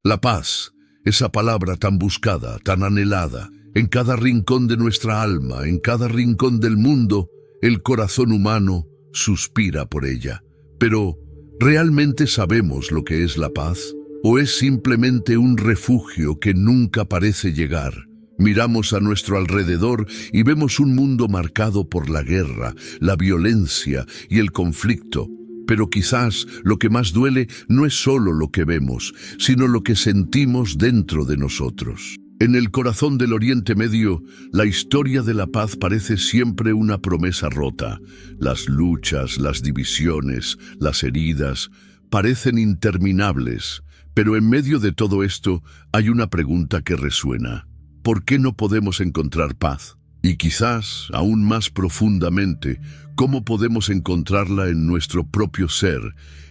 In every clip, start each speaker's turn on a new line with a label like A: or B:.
A: La paz, esa palabra tan buscada, tan anhelada, en cada rincón de nuestra alma, en cada rincón del mundo, el corazón humano suspira por ella. Pero, ¿realmente sabemos lo que es la paz? ¿O es simplemente un refugio que nunca parece llegar? Miramos a nuestro alrededor y vemos un mundo marcado por la guerra, la violencia y el conflicto. Pero quizás lo que más duele no es solo lo que vemos, sino lo que sentimos dentro de nosotros. En el corazón del Oriente Medio, la historia de la paz parece siempre una promesa rota. Las luchas, las divisiones, las heridas, parecen interminables. Pero en medio de todo esto hay una pregunta que resuena. ¿Por qué no podemos encontrar paz? Y quizás, aún más profundamente, ¿cómo podemos encontrarla en nuestro propio ser,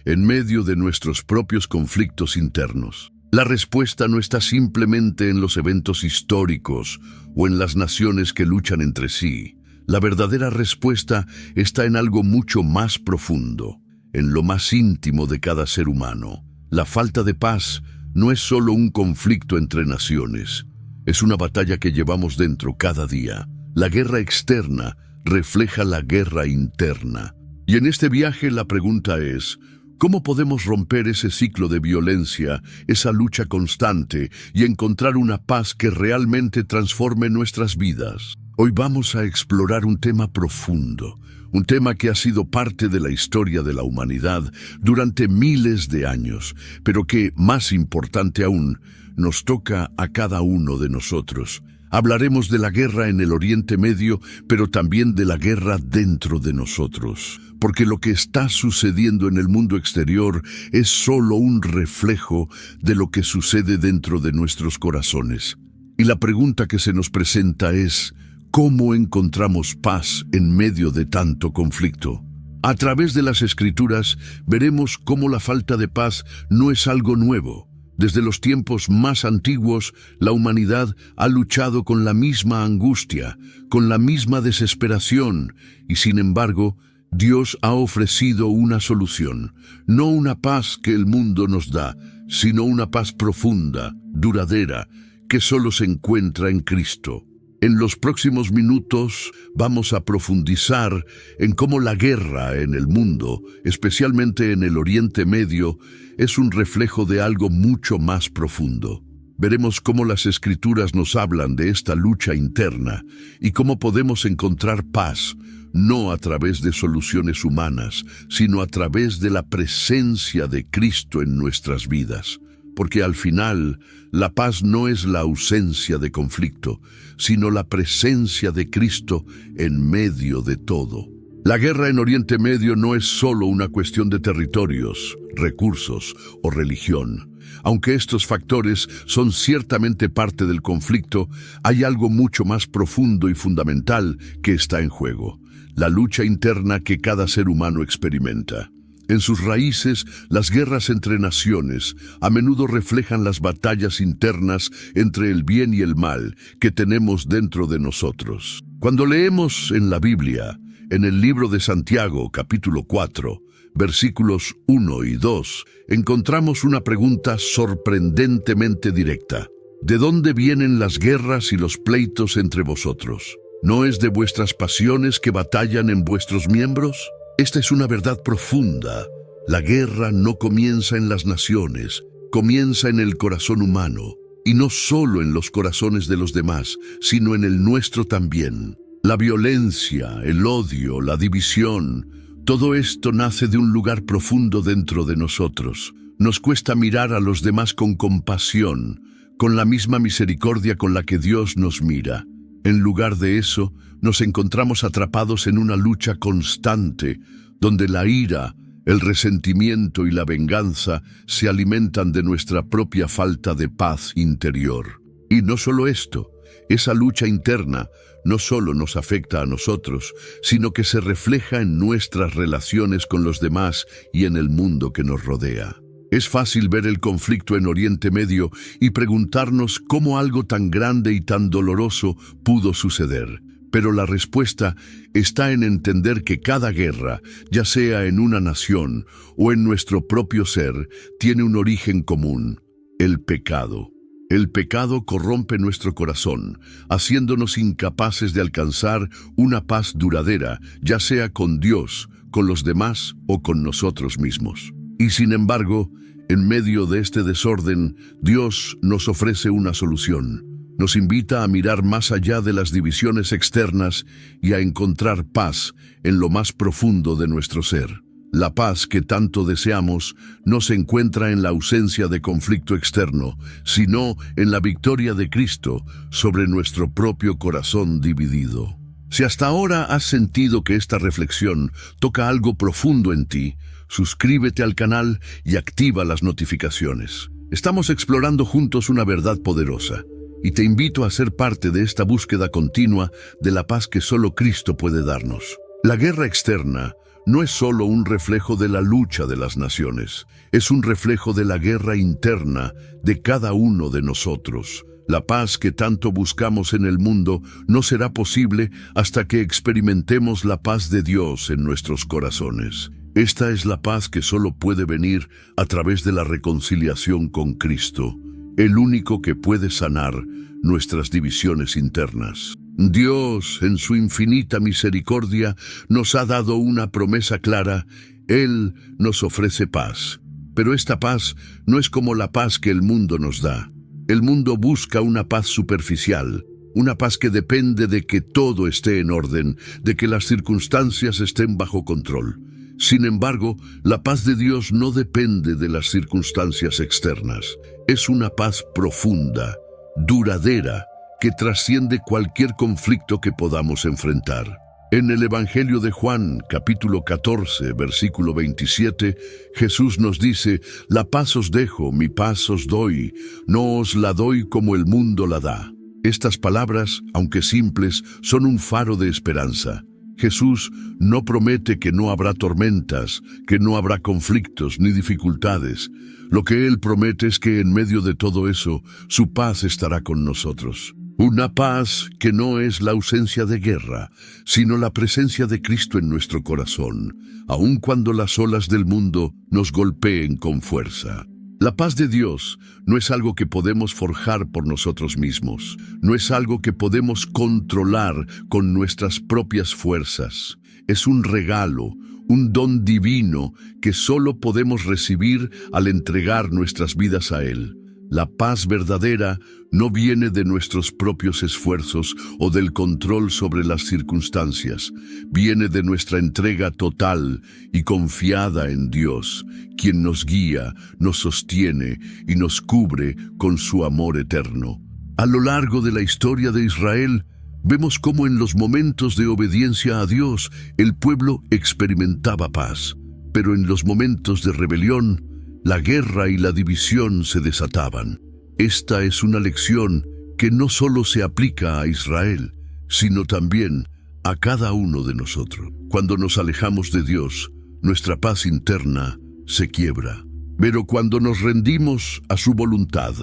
A: en medio de nuestros propios conflictos internos? La respuesta no está simplemente en los eventos históricos o en las naciones que luchan entre sí. La verdadera respuesta está en algo mucho más profundo, en lo más íntimo de cada ser humano. La falta de paz no es solo un conflicto entre naciones, es una batalla que llevamos dentro cada día. La guerra externa refleja la guerra interna. Y en este viaje la pregunta es, ¿cómo podemos romper ese ciclo de violencia, esa lucha constante y encontrar una paz que realmente transforme nuestras vidas? Hoy vamos a explorar un tema profundo, un tema que ha sido parte de la historia de la humanidad durante miles de años, pero que, más importante aún, nos toca a cada uno de nosotros. Hablaremos de la guerra en el Oriente Medio, pero también de la guerra dentro de nosotros, porque lo que está sucediendo en el mundo exterior es solo un reflejo de lo que sucede dentro de nuestros corazones. Y la pregunta que se nos presenta es, ¿cómo encontramos paz en medio de tanto conflicto? A través de las Escrituras veremos cómo la falta de paz no es algo nuevo. Desde los tiempos más antiguos, la humanidad ha luchado con la misma angustia, con la misma desesperación, y sin embargo, Dios ha ofrecido una solución. No una paz que el mundo nos da, sino una paz profunda, duradera, que solo se encuentra en Cristo. En los próximos minutos vamos a profundizar en cómo la guerra en el mundo, especialmente en el Oriente Medio, es un reflejo de algo mucho más profundo. Veremos cómo las Escrituras nos hablan de esta lucha interna y cómo podemos encontrar paz, no a través de soluciones humanas, sino a través de la presencia de Cristo en nuestras vidas. Porque al final, la paz no es la ausencia de conflicto, sino la presencia de Cristo en medio de todo. La guerra en Oriente Medio no es solo una cuestión de territorios, recursos o religión. Aunque estos factores son ciertamente parte del conflicto, hay algo mucho más profundo y fundamental que está en juego: la lucha interna que cada ser humano experimenta. En sus raíces, las guerras entre naciones a menudo reflejan las batallas internas entre el bien y el mal que tenemos dentro de nosotros. Cuando leemos en la Biblia, en el libro de Santiago, capítulo 4, versículos 1 y 2, encontramos una pregunta sorprendentemente directa. ¿De dónde vienen las guerras y los pleitos entre vosotros? ¿No es de vuestras pasiones que batallan en vuestros miembros? Esta es una verdad profunda. La guerra no comienza en las naciones, comienza en el corazón humano, y no solo en los corazones de los demás, sino en el nuestro también. La violencia, el odio, la división, todo esto nace de un lugar profundo dentro de nosotros. Nos cuesta mirar a los demás con compasión, con la misma misericordia con la que Dios nos mira. En lugar de eso, nos encontramos atrapados en una lucha constante, donde la ira, el resentimiento y la venganza se alimentan de nuestra propia falta de paz interior. Y no solo esto, esa lucha interna no solo nos afecta a nosotros, sino que se refleja en nuestras relaciones con los demás y en el mundo que nos rodea. Es fácil ver el conflicto en Oriente Medio y preguntarnos cómo algo tan grande y tan doloroso pudo suceder. Pero la respuesta está en entender que cada guerra, ya sea en una nación o en nuestro propio ser, tiene un origen común. El pecado. El pecado corrompe nuestro corazón, haciéndonos incapaces de alcanzar una paz duradera, ya sea con Dios, con los demás o con nosotros mismos. Y sin embargo, en medio de este desorden, Dios nos ofrece una solución. Nos invita a mirar más allá de las divisiones externas y a encontrar paz en lo más profundo de nuestro ser. La paz que tanto deseamos no se encuentra en la ausencia de conflicto externo, sino en la victoria de Cristo sobre nuestro propio corazón dividido. Si hasta ahora has sentido que esta reflexión toca algo profundo en ti, suscríbete al canal y activa las notificaciones. Estamos explorando juntos una verdad poderosa, y te invito a ser parte de esta búsqueda continua de la paz que solo Cristo puede darnos. La guerra externa no es solo un reflejo de la lucha de las naciones, es un reflejo de la guerra interna de cada uno de nosotros. La paz que tanto buscamos en el mundo no será posible hasta que experimentemos la paz de Dios en nuestros corazones. Esta es la paz que solo puede venir a través de la reconciliación con Cristo, el único que puede sanar nuestras divisiones internas. Dios, en su infinita misericordia, nos ha dado una promesa clara. Él nos ofrece paz. Pero esta paz no es como la paz que el mundo nos da. El mundo busca una paz superficial, una paz que depende de que todo esté en orden, de que las circunstancias estén bajo control. Sin embargo, la paz de Dios no depende de las circunstancias externas. Es una paz profunda, duradera, que trasciende cualquier conflicto que podamos enfrentar. En el Evangelio de Juan, capítulo 14, versículo 27, Jesús nos dice: «La paz os dejo, mi paz os doy, no os la doy como el mundo la da». Estas palabras, aunque simples, son un faro de esperanza. Jesús no promete que no habrá tormentas, que no habrá conflictos ni dificultades. Lo que Él promete es que en medio de todo eso, su paz estará con nosotros. Una paz que no es la ausencia de guerra, sino la presencia de Cristo en nuestro corazón, aun cuando las olas del mundo nos golpeen con fuerza. La paz de Dios no es algo que podemos forjar por nosotros mismos, no es algo que podemos controlar con nuestras propias fuerzas. Es un regalo, un don divino que solo podemos recibir al entregar nuestras vidas a Él. La paz verdadera no viene de nuestros propios esfuerzos o del control sobre las circunstancias. Viene de nuestra entrega total y confiada en Dios, quien nos guía, nos sostiene y nos cubre con su amor eterno. A lo largo de la historia de Israel, vemos cómo en los momentos de obediencia a Dios, el pueblo experimentaba paz, pero en los momentos de rebelión, la guerra y la división se desataban. Esta es una lección que no solo se aplica a Israel, sino también a cada uno de nosotros. Cuando nos alejamos de Dios, nuestra paz interna se quiebra. Pero cuando nos rendimos a su voluntad,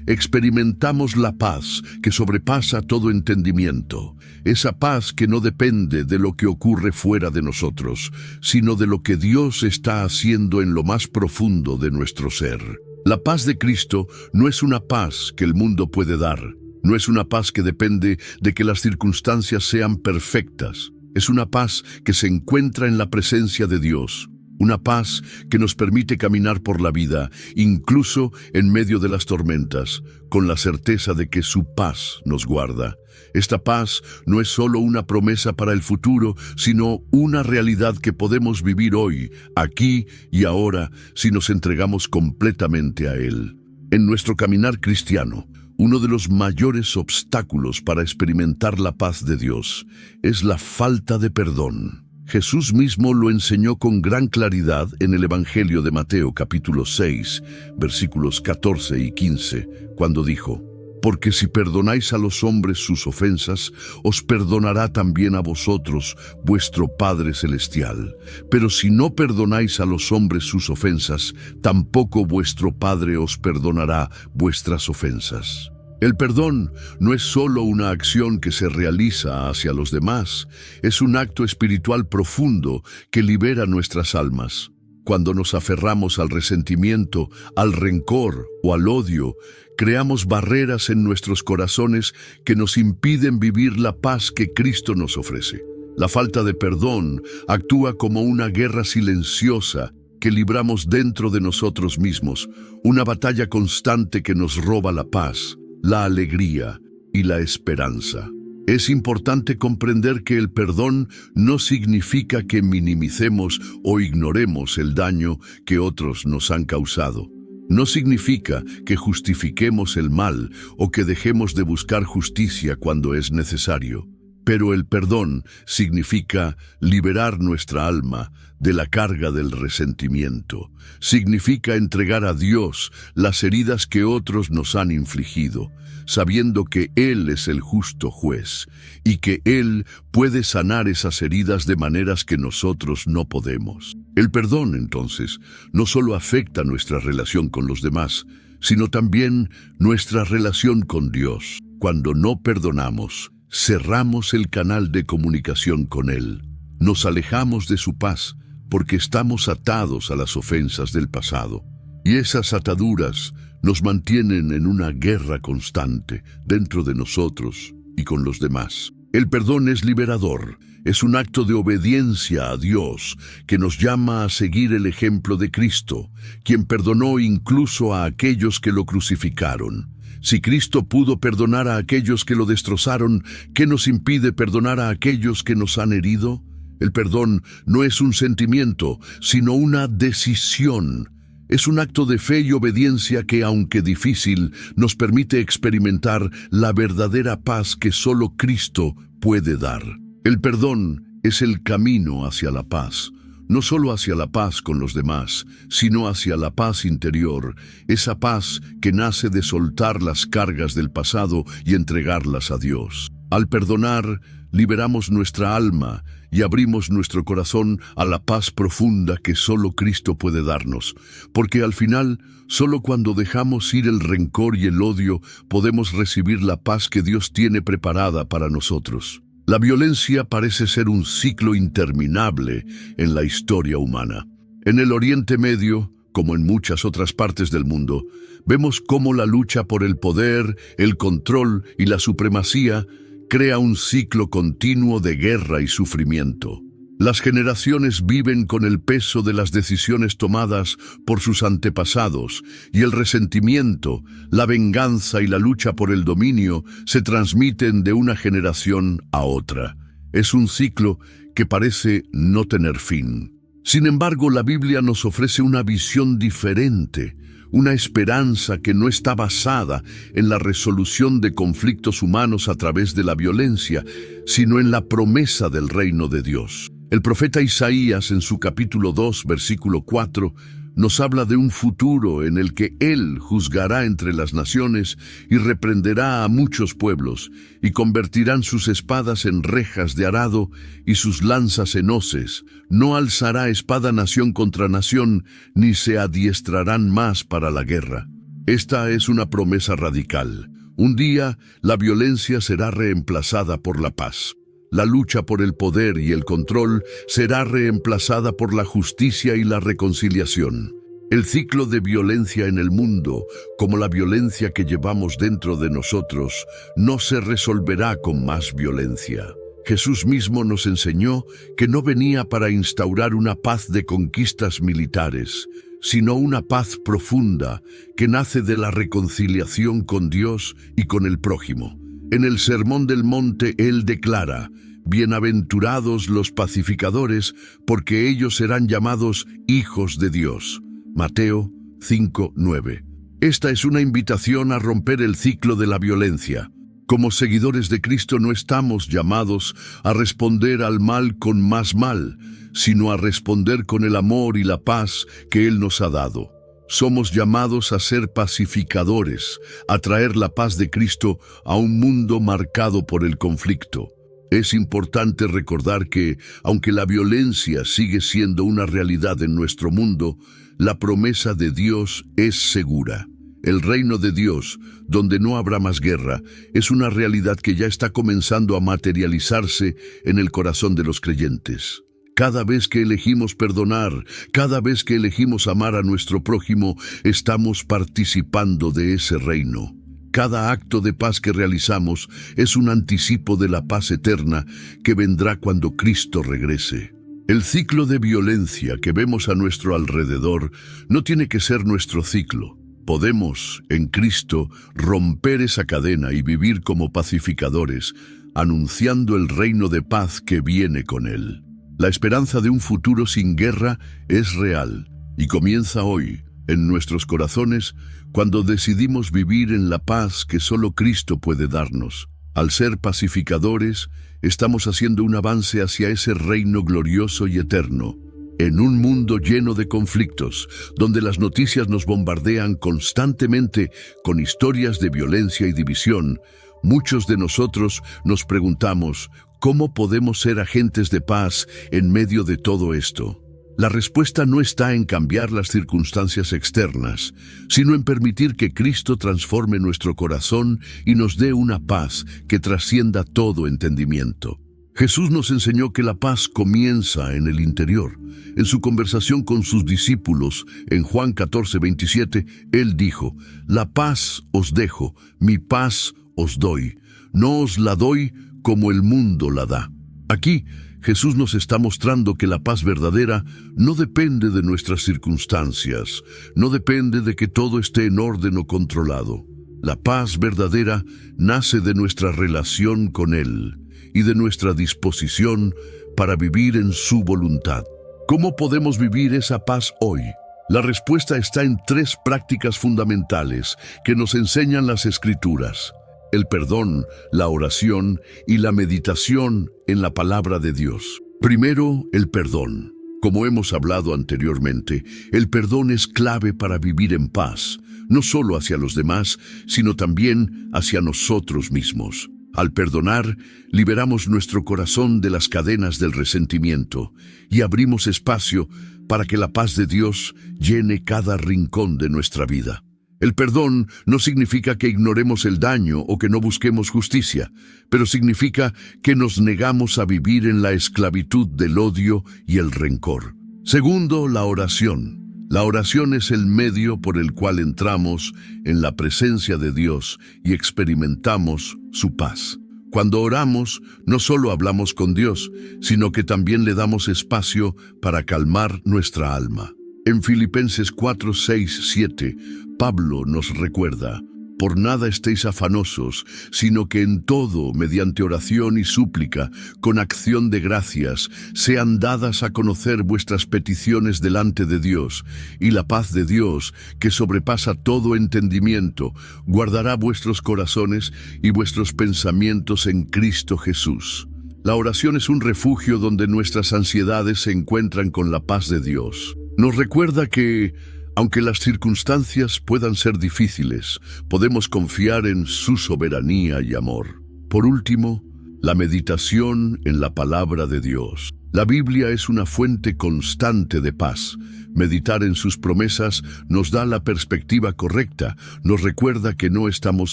A: experimentamos la paz que sobrepasa todo entendimiento. Esa paz que no depende de lo que ocurre fuera de nosotros, sino de lo que Dios está haciendo en lo más profundo de nuestro ser. La paz de Cristo no es una paz que el mundo puede dar. No es una paz que depende de que las circunstancias sean perfectas. Es una paz que se encuentra en la presencia de Dios. Una paz que nos permite caminar por la vida, incluso en medio de las tormentas, con la certeza de que su paz nos guarda. Esta paz no es solo una promesa para el futuro, sino una realidad que podemos vivir hoy, aquí y ahora, si nos entregamos completamente a Él. En nuestro caminar cristiano, uno de los mayores obstáculos para experimentar la paz de Dios es la falta de perdón. Jesús mismo lo enseñó con gran claridad en el Evangelio de Mateo capítulo 6, versículos 14 y 15, cuando dijo: «Porque si perdonáis a los hombres sus ofensas, os perdonará también a vosotros vuestro Padre Celestial. Pero si no perdonáis a los hombres sus ofensas, tampoco vuestro Padre os perdonará vuestras ofensas». El perdón no es solo una acción que se realiza hacia los demás, es un acto espiritual profundo que libera nuestras almas. Cuando nos aferramos al resentimiento, al rencor o al odio, creamos barreras en nuestros corazones que nos impiden vivir la paz que Cristo nos ofrece. La falta de perdón actúa como una guerra silenciosa que libramos dentro de nosotros mismos, una batalla constante que nos roba la paz, la alegría y la esperanza. Es importante comprender que el perdón no significa que minimicemos o ignoremos el daño que otros nos han causado. No significa que justifiquemos el mal o que dejemos de buscar justicia cuando es necesario. Pero el perdón significa liberar nuestra alma de la carga del resentimiento. Significa entregar a Dios las heridas que otros nos han infligido, sabiendo que Él es el justo juez y que Él puede sanar esas heridas de maneras que nosotros no podemos. El perdón, entonces, no solo afecta nuestra relación con los demás, sino también nuestra relación con Dios. Cuando no perdonamos, cerramos el canal de comunicación con Él. Nos alejamos de su paz porque estamos atados a las ofensas del pasado. Y esas ataduras nos mantienen en una guerra constante dentro de nosotros y con los demás. El perdón es liberador. Es un acto de obediencia a Dios que nos llama a seguir el ejemplo de Cristo, quien perdonó incluso a aquellos que lo crucificaron. Si Cristo pudo perdonar a aquellos que lo destrozaron, ¿qué nos impide perdonar a aquellos que nos han herido? El perdón no es un sentimiento, sino una decisión. Es un acto de fe y obediencia que, aunque difícil, nos permite experimentar la verdadera paz que solo Cristo puede dar. El perdón es el camino hacia la paz. No solo hacia la paz con los demás, sino hacia la paz interior, esa paz que nace de soltar las cargas del pasado y entregarlas a Dios. Al perdonar, liberamos nuestra alma y abrimos nuestro corazón a la paz profunda que solo Cristo puede darnos, porque al final, solo cuando dejamos ir el rencor y el odio, podemos recibir la paz que Dios tiene preparada para nosotros. La violencia parece ser un ciclo interminable en la historia humana. En el Oriente Medio, como en muchas otras partes del mundo, vemos cómo la lucha por el poder, el control y la supremacía crea un ciclo continuo de guerra y sufrimiento. Las generaciones viven con el peso de las decisiones tomadas por sus antepasados, y el resentimiento, la venganza y la lucha por el dominio se transmiten de una generación a otra. Es un ciclo que parece no tener fin. Sin embargo, la Biblia nos ofrece una visión diferente, una esperanza que no está basada en la resolución de conflictos humanos a través de la violencia, sino en la promesa del reino de Dios. El profeta Isaías, en su capítulo 2, versículo 4, nos habla de un futuro en el que Él juzgará entre las naciones y reprenderá a muchos pueblos, y convertirán sus espadas en rejas de arado y sus lanzas en hoces. No alzará espada nación contra nación, ni se adiestrarán más para la guerra. Esta es una promesa radical. Un día, la violencia será reemplazada por la paz. La lucha por el poder y el control será reemplazada por la justicia y la reconciliación. El ciclo de violencia en el mundo, como la violencia que llevamos dentro de nosotros, no se resolverá con más violencia. Jesús mismo nos enseñó que no venía para instaurar una paz de conquistas militares, sino una paz profunda que nace de la reconciliación con Dios y con el prójimo. En el Sermón del Monte Él declara: «Bienaventurados los pacificadores, porque ellos serán llamados hijos de Dios». Mateo 5:9. Esta es una invitación a romper el ciclo de la violencia. Como seguidores de Cristo no estamos llamados a responder al mal con más mal, sino a responder con el amor y la paz que Él nos ha dado. Somos llamados a ser pacificadores, a traer la paz de Cristo a un mundo marcado por el conflicto. Es importante recordar que, aunque la violencia sigue siendo una realidad en nuestro mundo, la promesa de Dios es segura. El reino de Dios, donde no habrá más guerra, es una realidad que ya está comenzando a materializarse en el corazón de los creyentes. Cada vez que elegimos perdonar, cada vez que elegimos amar a nuestro prójimo, estamos participando de ese reino. Cada acto de paz que realizamos es un anticipo de la paz eterna que vendrá cuando Cristo regrese. El ciclo de violencia que vemos a nuestro alrededor no tiene que ser nuestro ciclo. Podemos, en Cristo, romper esa cadena y vivir como pacificadores, anunciando el reino de paz que viene con Él. La esperanza de un futuro sin guerra es real y comienza hoy, en nuestros corazones, cuando decidimos vivir en la paz que solo Cristo puede darnos. Al ser pacificadores, estamos haciendo un avance hacia ese reino glorioso y eterno. En un mundo lleno de conflictos, donde las noticias nos bombardean constantemente con historias de violencia y división, muchos de nosotros nos preguntamos, ¿cómo podemos ser agentes de paz en medio de todo esto? La respuesta no está en cambiar las circunstancias externas, sino en permitir que Cristo transforme nuestro corazón y nos dé una paz que trascienda todo entendimiento. Jesús nos enseñó que la paz comienza en el interior. En su conversación con sus discípulos, en Juan 14:27, Él dijo, «La paz os dejo, mi paz os doy. No os la doy como el mundo la da». Aquí, Jesús nos está mostrando que la paz verdadera no depende de nuestras circunstancias, no depende de que todo esté en orden o controlado. La paz verdadera nace de nuestra relación con Él y de nuestra disposición para vivir en su voluntad. ¿Cómo podemos vivir esa paz hoy? La respuesta está en 3 prácticas fundamentales que nos enseñan las Escrituras: el perdón, la oración y la meditación en la palabra de Dios. Primero, el perdón. Como hemos hablado anteriormente, el perdón es clave para vivir en paz, no solo hacia los demás, sino también hacia nosotros mismos. Al perdonar, liberamos nuestro corazón de las cadenas del resentimiento y abrimos espacio para que la paz de Dios llene cada rincón de nuestra vida. El perdón no significa que ignoremos el daño o que no busquemos justicia, pero significa que nos negamos a vivir en la esclavitud del odio y el rencor. Segundo, la oración. La oración es el medio por el cual entramos en la presencia de Dios y experimentamos su paz. Cuando oramos, no solo hablamos con Dios, sino que también le damos espacio para calmar nuestra alma. En Filipenses 4, 6, 7, Pablo nos recuerda, «Por nada estéis afanosos, sino que en todo, mediante oración y súplica, con acción de gracias, sean dadas a conocer vuestras peticiones delante de Dios, y la paz de Dios, que sobrepasa todo entendimiento, guardará vuestros corazones y vuestros pensamientos en Cristo Jesús». La oración es un refugio donde nuestras ansiedades se encuentran con la paz de Dios. Nos recuerda que, aunque las circunstancias puedan ser difíciles, podemos confiar en su soberanía y amor. Por último, la meditación en la palabra de Dios. La Biblia es una fuente constante de paz. Meditar en sus promesas nos da la perspectiva correcta, nos recuerda que no estamos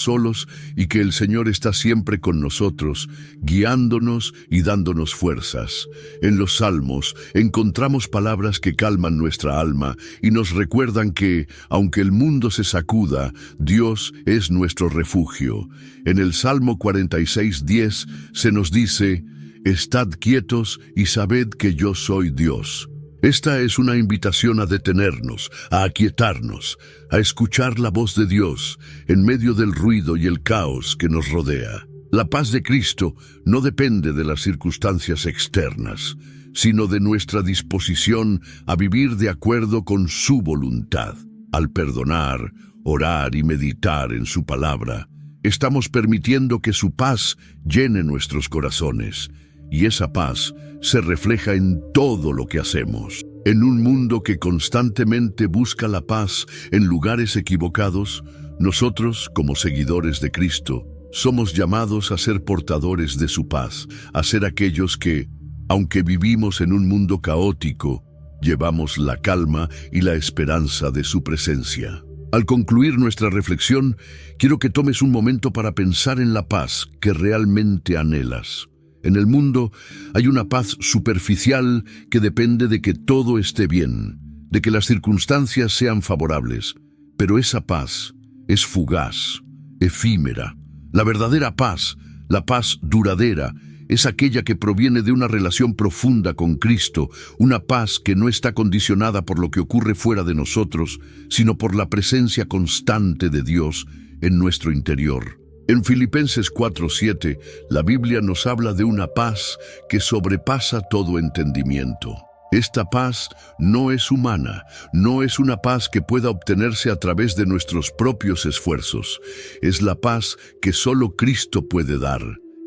A: solos y que el Señor está siempre con nosotros, guiándonos y dándonos fuerzas. En los Salmos encontramos palabras que calman nuestra alma y nos recuerdan que, aunque el mundo se sacuda, Dios es nuestro refugio. En el Salmo 46:10 se nos dice, «Estad quietos y sabed que yo soy Dios». Esta es una invitación a detenernos, a aquietarnos, a escuchar la voz de Dios en medio del ruido y el caos que nos rodea. La paz de Cristo no depende de las circunstancias externas, sino de nuestra disposición a vivir de acuerdo con su voluntad. Al perdonar, orar y meditar en su palabra, estamos permitiendo que su paz llene nuestros corazones. Y esa paz se refleja en todo lo que hacemos. En un mundo que constantemente busca la paz en lugares equivocados, nosotros, como seguidores de Cristo, somos llamados a ser portadores de su paz, a ser aquellos que, aunque vivimos en un mundo caótico, llevamos la calma y la esperanza de su presencia. Al concluir nuestra reflexión, quiero que tomes un momento para pensar en la paz que realmente anhelas. En el mundo hay una paz superficial que depende de que todo esté bien, de que las circunstancias sean favorables. Pero esa paz es fugaz, efímera. La verdadera paz, la paz duradera, es aquella que proviene de una relación profunda con Cristo, una paz que no está condicionada por lo que ocurre fuera de nosotros, sino por la presencia constante de Dios en nuestro interior. En Filipenses 4:7, la Biblia nos habla de una paz que sobrepasa todo entendimiento. Esta paz no es humana, no es una paz que pueda obtenerse a través de nuestros propios esfuerzos. Es la paz que solo Cristo puede dar.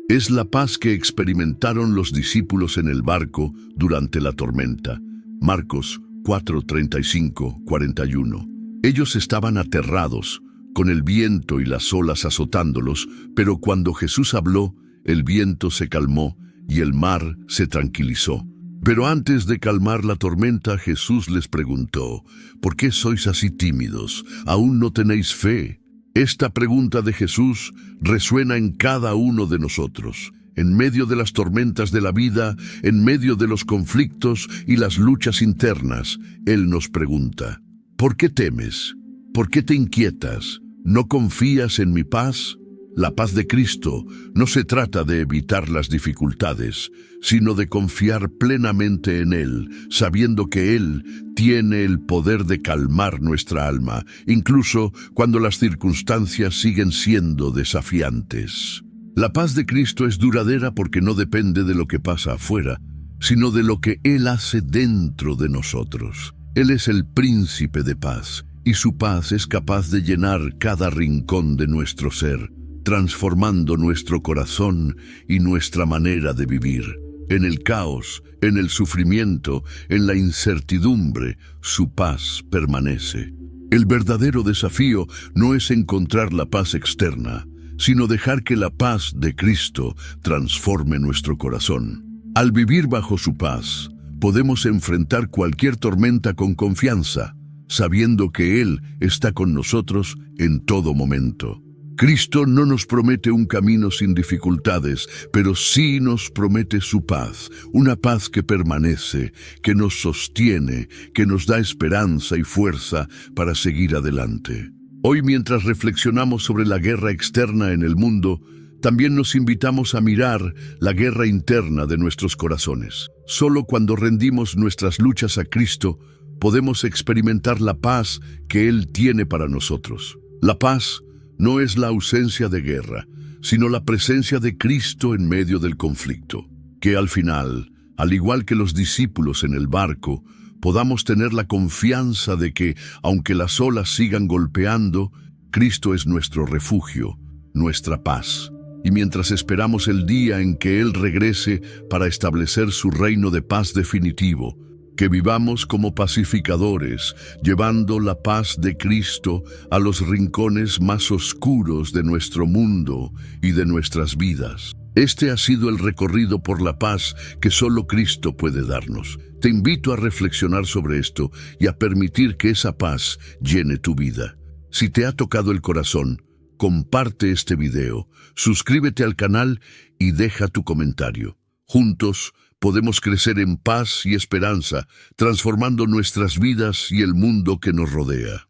A: Es la paz que experimentaron los discípulos en el barco durante la tormenta. Marcos 4:35-41. Ellos estaban aterrados, con el viento y las olas azotándolos, pero cuando Jesús habló, el viento se calmó y el mar se tranquilizó. Pero antes de calmar la tormenta, Jesús les preguntó: ¿por qué sois así tímidos? ¿Aún no tenéis fe? Esta pregunta de Jesús resuena en cada uno de nosotros. En medio de las tormentas de la vida, en medio de los conflictos y las luchas internas, Él nos pregunta: ¿por qué temes? ¿Por qué te inquietas? ¿No confías en mi paz? La paz de Cristo no se trata de evitar las dificultades, sino de confiar plenamente en Él, sabiendo que Él tiene el poder de calmar nuestra alma, incluso cuando las circunstancias siguen siendo desafiantes. La paz de Cristo es duradera porque no depende de lo que pasa afuera, sino de lo que Él hace dentro de nosotros. Él es el príncipe de paz, y su paz es capaz de llenar cada rincón de nuestro ser, transformando nuestro corazón y nuestra manera de vivir. En el caos, en el sufrimiento, en la incertidumbre, su paz permanece. El verdadero desafío no es encontrar la paz externa, sino dejar que la paz de Cristo transforme nuestro corazón. Al vivir bajo su paz, podemos enfrentar cualquier tormenta con confianza, sabiendo que Él está con nosotros en todo momento. Cristo no nos promete un camino sin dificultades, pero sí nos promete su paz, una paz que permanece, que nos sostiene, que nos da esperanza y fuerza para seguir adelante. Hoy, mientras reflexionamos sobre la guerra externa en el mundo, también nos invitamos a mirar la guerra interna de nuestros corazones. Solo cuando rendimos nuestras luchas a Cristo, podemos experimentar la paz que Él tiene para nosotros. La paz no es la ausencia de guerra, sino la presencia de Cristo en medio del conflicto. Que al final, al igual que los discípulos en el barco, podamos tener la confianza de que, aunque las olas sigan golpeando, Cristo es nuestro refugio, nuestra paz. Y mientras esperamos el día en que Él regrese para establecer su reino de paz definitivo, que vivamos como pacificadores, llevando la paz de Cristo a los rincones más oscuros de nuestro mundo y de nuestras vidas. Este ha sido el recorrido por la paz que solo Cristo puede darnos. Te invito a reflexionar sobre esto y a permitir que esa paz llene tu vida. Si te ha tocado el corazón, comparte este video, suscríbete al canal y deja tu comentario. Juntos podemos crecer en paz y esperanza, transformando nuestras vidas y el mundo que nos rodea.